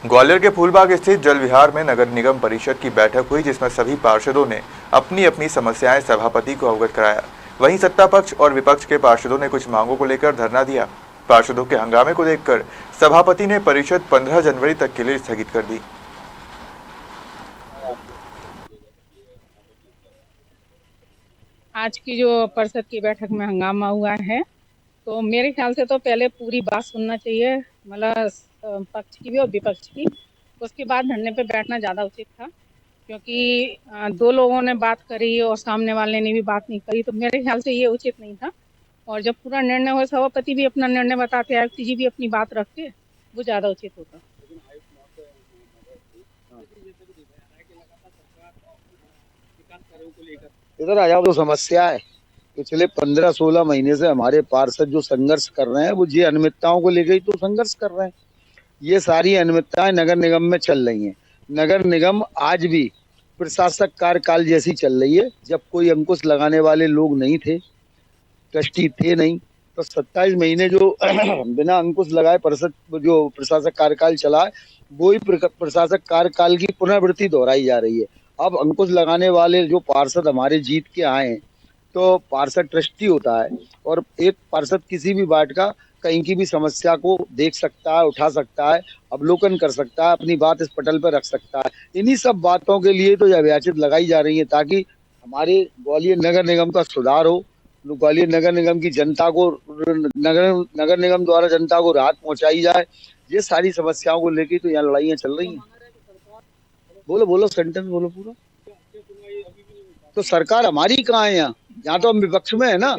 ग्वालियर के फूलबाग स्थित जल विहार में नगर निगम परिषद की बैठक हुई, जिसमें सभी पार्षदों ने अपनी अपनी समस्याएं सभापति को अवगत कराया। वहीं सत्ता पक्ष और विपक्ष के पार्षदों ने कुछ मांगों को लेकर धरना दिया। पार्षदों के हंगामे को देखकर सभापति ने परिषद 15 जनवरी तक के लिए स्थगित कर दी। आज की जो परिषद की बैठक में हंगामा हुआ है, तो मेरे ख्याल से तो पहले पूरी बात सुनना चाहिए, मतलब पक्ष की भी और विपक्ष की। उसके बाद धरने पे बैठना ज़्यादा उचित था, क्योंकि दो लोगों ने बात करी और सामने वाले ने भी बात नहीं करी, तो मेरे ख्याल से ये उचित नहीं था। और जब पूरा निर्णय हो, सभापति भी अपना निर्णय बताते, आयुक्त जी भी अपनी बात रखते, वो ज़्यादा उचित होता। इधर आ जाओ। तो समस्या है, पिछले 15-16 महीने से हमारे पार्षद जो संघर्ष कर रहे हैं, वो ये अनियमितताओं को लेकर ही तो संघर्ष कर रहे हैं। ये सारी अनियमितताएं नगर निगम में चल रही हैं। नगर निगम आज भी प्रशासक कार्यकाल जैसी चल रही है। जब कोई अंकुश लगाने वाले लोग नहीं थे, ट्रस्टी थे नहीं, तो 27 महीने जो बिना अंकुश लगाए जो प्रशासक कार्यकाल चला है, वो ही प्रशासक कार्यकाल की पुनरावृत्ति दोहराई जा रही है। अब अंकुश लगाने वाले जो पार्षद हमारे जीत के आए हैं, तो पार्षद ट्रस्टी होता है और एक पार्षद किसी भी वार्ड का कहीं की भी समस्या को देख सकता है, उठा सकता है, अवलोकन कर सकता है, अपनी बात इस पटल पर रख सकता है। इन्हीं सब बातों के लिए तो यह व्याचित लगाई जा रही है, ताकि हमारे ग्वालियर नगर निगम का सुधार हो, ग्वालियर नगर निगम की जनता को नगर निगम द्वारा जनता को राहत पहुंचाई जाए। ये सारी समस्याओं को लेकर तो यहाँ लड़ाइयाँ चल रही हैं। बोलो बोलो, सेंटेंस बोलो पूरा। तो सरकार हमारी कहाँ है? यहाँ तो हम विपक्ष में है ना।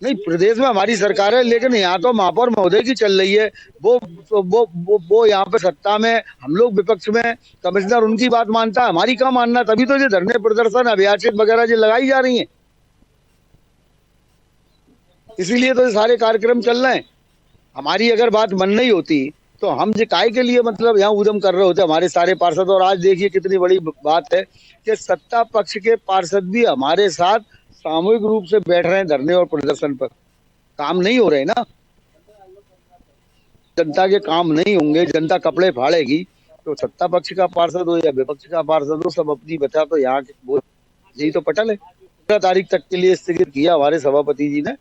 नहीं, प्रदेश में हमारी सरकार है, लेकिन यहाँ तो महापौर महोदय की चल रही है। वो यहाँ पे सत्ता में, हम लोग विपक्ष में। कमिश्नर उनकी बात मानता है, हमारी कहाँ मानना। तभी तो ये धरने प्रदर्शन अभियाचित वगैरह जो लगाई जा रही है, इसीलिए तो ये सारे कार्यक्रम चल रहे हैं। हमारी अगर बात मन नहीं होती तो हम जो काय के लिए मतलब यहाँ उद्यम कर रहे होते हमारे सारे पार्षद। और आज देखिए कितनी बड़ी बात है कि सत्ता पक्ष के पार्षद भी हमारे साथ सामूहिक रूप से बैठ रहे हैं धरने और प्रदर्शन पर। काम नहीं हो रहे ना, जनता के काम नहीं होंगे, जनता कपड़े फाड़ेगी, तो सत्ता पक्ष का पार्षद हो या विपक्ष का पार्षद हो, सब अपनी बचा तो यहाँ यही तो पटल है। 15 तारीख तक के लिए स्थगित किया हमारे सभापति जी ने।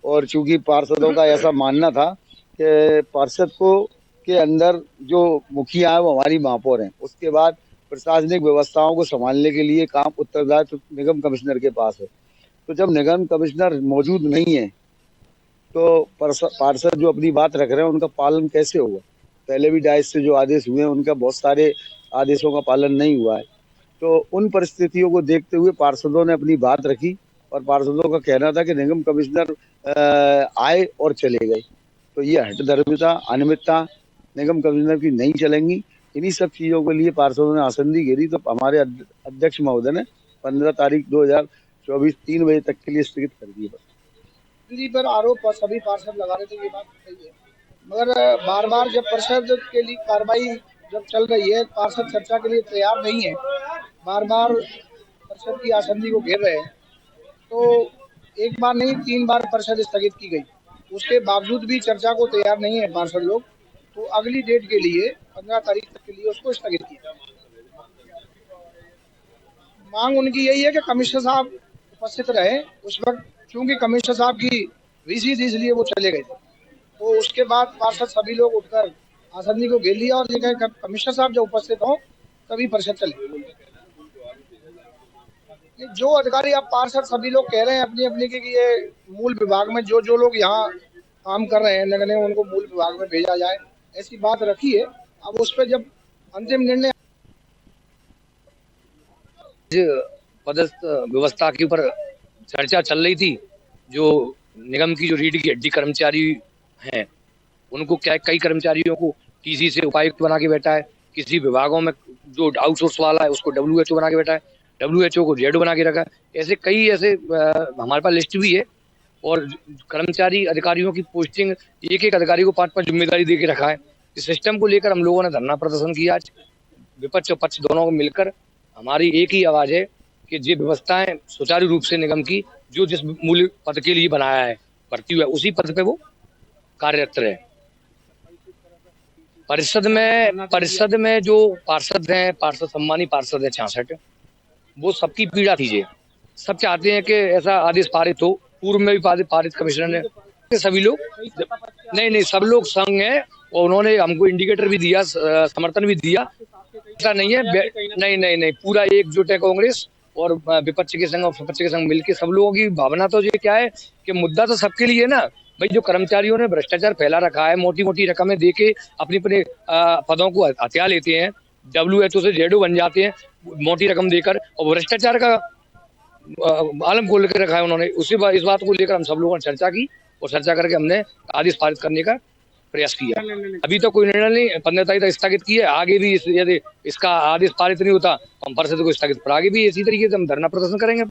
और चूंकि पार्षदों का ऐसा मानना था कि पार्षद को के अंदर जो मुखिया है वो हमारी महापौर है, उसके बाद प्रशासनिक व्यवस्थाओं को संभालने के लिए काम उत्तरदायित्व निगम कमिश्नर के पास है। तो जब निगम कमिश्नर मौजूद नहीं है, तो पार्षद जो अपनी बात रख रहे हैं उनका पालन कैसे होगा? पहले भी डाइस से जो आदेश हुए हैं, उनका बहुत सारे आदेशों का पालन नहीं हुआ है। तो उन परिस्थितियों को देखते हुए पार्षदों ने अपनी बात रखी, और पार्षदों का कहना था कि निगम कमिश्नर आए और चले गए। तो ये हठधर्मिता, अनियमितता निगम कमिश्नर की नहीं चलेंगी। इन्हीं सब चीजों के लिए पार्षदों ने आसंदी घेरी। तो हमारे अध्यक्ष महोदय ने 15 तारीख 2024 3 बजे तक के लिए स्थगित कर दिए। जी, पर आरोप सभी पार्षद लगा रहे थे, ये बात सही है, मगर बार बार जब परिषद के लिए कार्रवाई जब चल रही है, पार्षद चर्चा के लिए तैयार नहीं है, बार बार परिषद की आसंदी को घेर रहे हैं, तो एक बार नहीं 3 बार परिषद स्थगित की गई, उसके बावजूद भी चर्चा को तैयार नहीं है पार्षद लोग। तो अगली डेट के लिए 15 तारीख तक के लिए उसको स्थगित किया। मांग उनकी यही है कि कमिश्नर साहब उपस्थित रहे उस वक्त, क्योंकि कमिश्नर साहब की वीसी थी, इसलिए वो चले गए थे। तो उसके बाद पार्षद सभी लोग उठकर आसंदी को घेर लिया और ये कहे कमिश्नर साहब जब उपस्थित हो तभी परिषद चले। जो अधिकारी अब पार्षद सभी लोग कह रहे हैं अपनी अपनी कि ये मूल विभाग में जो लोग यहाँ काम कर रहे हैं नगर निगम, उनको मूल विभाग में भेजा जाए, ऐसी बात रखी है। अब उस पर जब अंतिम निर्णय पदस्थ व्यवस्था के ऊपर चर्चा चल रही थी, जो निगम की जो रीढ़ की हड्डी कर्मचारी हैं, उनको क्या कई कर्मचारियों को टीसी से उपायुक्त बना के बैठा है, किसी विभागों में जो आउटसोर्स वाला है उसको डब्ल्यूएचओ बना के बैठा है, डब्ल्यूएचओ को जेड बना के रखा है। ऐसे कई ऐसे हमारे पास लिस्ट भी है। और कर्मचारी अधिकारियों की पोस्टिंग एक एक अधिकारी को 5-5 जिम्मेदारी दे के रखा है। इस सिस्टम को लेकर हम लोगों ने धरना प्रदर्शन किया। आज विपक्ष और पक्ष दोनों को मिलकर हमारी एक ही आवाज है कि ये व्यवस्थाएं सुचारू रूप से निगम की जो जिस मूल पद के लिए बनाया है, भर्ती हुआ है, उसी पद पे वो कार्यरत रहे। परिषद में जो पार्षद हैं, पार्षद सम्मानी पार्षद है 66, वो सबकी पीड़ा थी ये। सब चाहते हैं कि ऐसा आदेश पारित हो। पूर्व में भी पारित कमिश्नर ने, सभी लोग नहीं सब लोग संग हैं और उन्होंने हमको इंडिकेटर भी दिया, समर्थन भी दिया। ऐसा नहीं है, नहीं पूरा एकजुट है कांग्रेस और विपक्ष के संग मिलकर सब लोगों की भावना। तो ये क्या है कि मुद्दा तो सबके लिए ना भाई, जो कर्मचारियों ने भ्रष्टाचार फैला रखा है, मोटी रकमें देके अपने पदों को हथिया लेते हैं, WHO से जेडो बन जाते हैं मोटी रकम देकर, और भ्रष्टाचार का आलम खोल के रखा है उन्होंने। इस बात को लेकर हम सब लोगों ने चर्चा की और चर्चा करके हमने आदेश पारित करने का प्रयास किया। अभी तो कोई निर्णय नहीं, 15 तारीख तक स्थगित की है। आगे भी यदि इसका आदेश पारित नहीं होता तो हम परिषद को स्थगित पर आगे भी इसी तरीके से हम धरना प्रदर्शन करेंगे।